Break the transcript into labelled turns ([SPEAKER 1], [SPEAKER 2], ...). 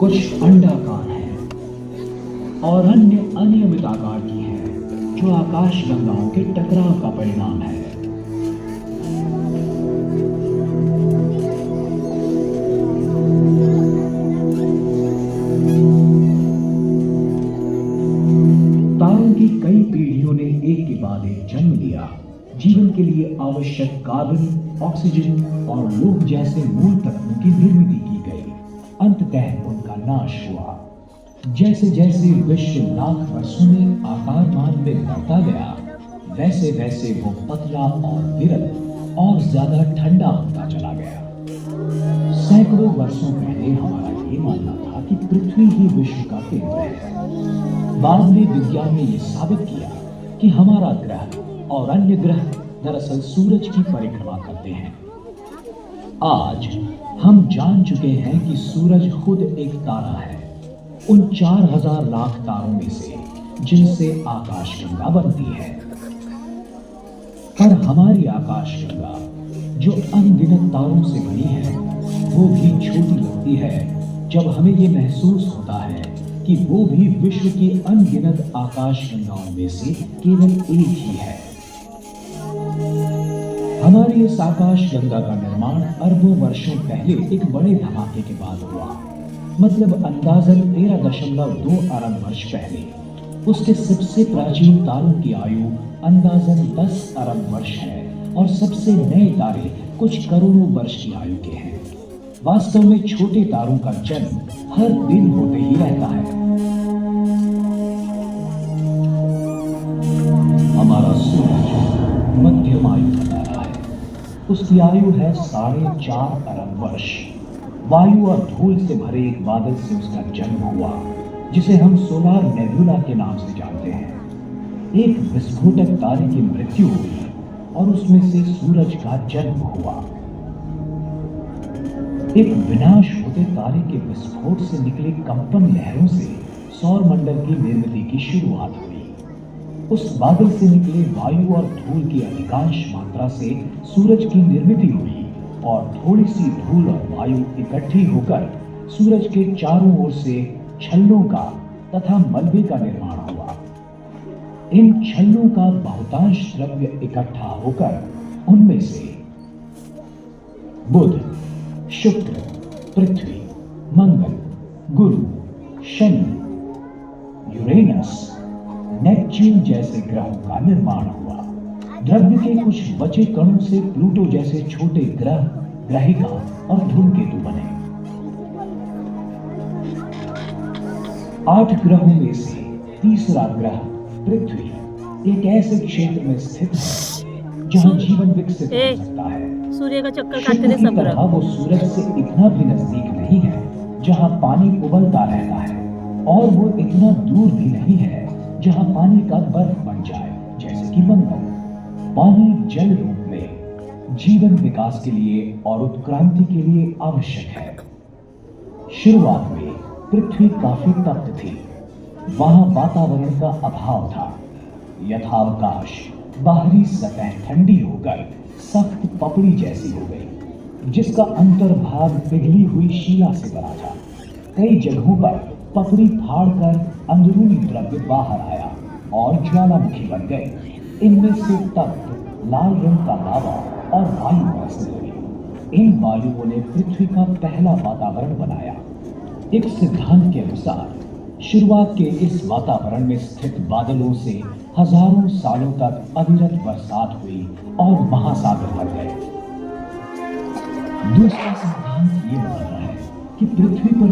[SPEAKER 1] कुछ अंडाकार हैं और अन्य अनियमित आकार की हैं, जो आकाश गंगाओं के टकराव का परिणाम है। तारों की कई पीढ़ियों ने एक के बाद एक जन्म लिया। जीवन के लिए आवश्यक कार्बन, ऑक्सीजन और लोह जैसे मूल तत्वों की निर्मित की गई। अंततः उनका नाश हुआ। जैसे जैसे विश्व लाख वर्षों में आकारमान में बढ़ता गया, वैसे वैसे वो पतला और विरल और ज्यादा ठंडा होता चला गया। सैकड़ों वर्षों पहले हमारा ये मानना था कि पृथ्वी ही विश्व का केंद्र है। बाद में विज्ञान ने यह साबित किया कि हमारा ग्रह और अन्य ग्रह दरअसल सूरज की परिक्रमा करते हैं। आज हम जान चुके हैं कि सूरज खुद एक तारा है, उन 4000 लाख तारों में से जिनसे आकाशगंगा बनती है। पर हमारी आकाशगंगा जो अनगिनत तारों से बनी है, वो भी छोटी लगती है जब हमें ये महसूस होता है कि वो भी विश्व की अनगिनत आकाशगंगाओं में से केवल एक ही है। हमारी इस आकाशगंगा का निर्माण अरबों वर्षों पहले एक बड़े धमाके के बाद हुआ। मतलब अंदाजन 13.2 अरब वर्ष पहले। उसके सबसे प्राचीन तारों की आयु अंदाजन 10 अरब वर्ष है और सबसे नए तारे कुछ करोड़ों वर्ष की आयु के हैं। वास्तव में छोटे तारों का जन्म हर दिन होते ही रहता है। हमारा सूरज मध्यम आयु का तारा है। उसकी आयु है 4.5 अरब वर्ष। वायु और धूल से भरे एक बादल से उसका जन्म हुआ, जिसे हम सोलार नेबुला के नाम से जानते हैं। एक विस्फोटक तारे की मृत्यु हुई और उसमें से सूरज का जन्म हुआ। एक विनाश होते तारे के विस्फोट से निकले कंपन लहरों से सौर मंडल की निर्मिति की शुरुआत हुई। उस बादल से निकले वायु और धूल की अधिकांश मात्रा से सूरज की निर्मिति हुई और थोड़ी सी धूल और वायु इकट्ठी होकर सूरज के चारों ओर से छल्लों का तथा मलबे का निर्माण हुआ। इन छल्लों का बहुतांश द्रव्य इकट्ठा होकर उनमें से बुध, शुक्र, पृथ्वी, मंगल, गुरु, शनि, यूरेनस, नेपच्यून जैसे ग्रहों का निर्माण हुआ। द्रव्य के कुछ बचे कणों से प्लूटो जैसे छोटे ग्रह, ग्रहिका और धूमकेतु बने। 8 ग्रहों में से तीसरा ग्रह पृथ्वी एक ऐसे क्षेत्र में स्थित है जहां जीवन विकसित हो सकता है।
[SPEAKER 2] सूर्य का चक्कर
[SPEAKER 1] शुक्र
[SPEAKER 2] काटते
[SPEAKER 1] की तरह वो सूरज से इतना भी नजदीक नहीं है जहां पानी उबलता रहता है, और वो इतना दूर भी नहीं है जहां पानी का बर्फ बन जाए, जैसे कि मंगल। पानी जल रूप में जीवन विकास के लिए और उत्क्रांति के लिए आवश्यक है। शुरुआत में पृथ्वी काफी तप्त थी। वहां वातावरण का अभाव था। यथावकाश बाहरी सतह ठंडी होकर सख्त पपड़ी जैसी हो गई, जिसका अंतर्भाग पिघली हुई शिला से बना था। कई जगहों पर पपड़ी फाड़कर अंदरूनी द्रव्य बाहर आया और ज्वालामुखी बन गए। इनमें से तप्त लाल रंग का लावा और वायु बरसने लगी। इन वायुओं ने पृथ्वी का पहला वातावरण बनाया। एक सिद्धांत के अनुसार शुरुआत के इस वातावरण में स्थित बादलों से हजारों सालों तक अविरत बरसात हुई और महासागर बन गए। दूसरा सिद्धांत ये बताता है कि पृथ्वी पर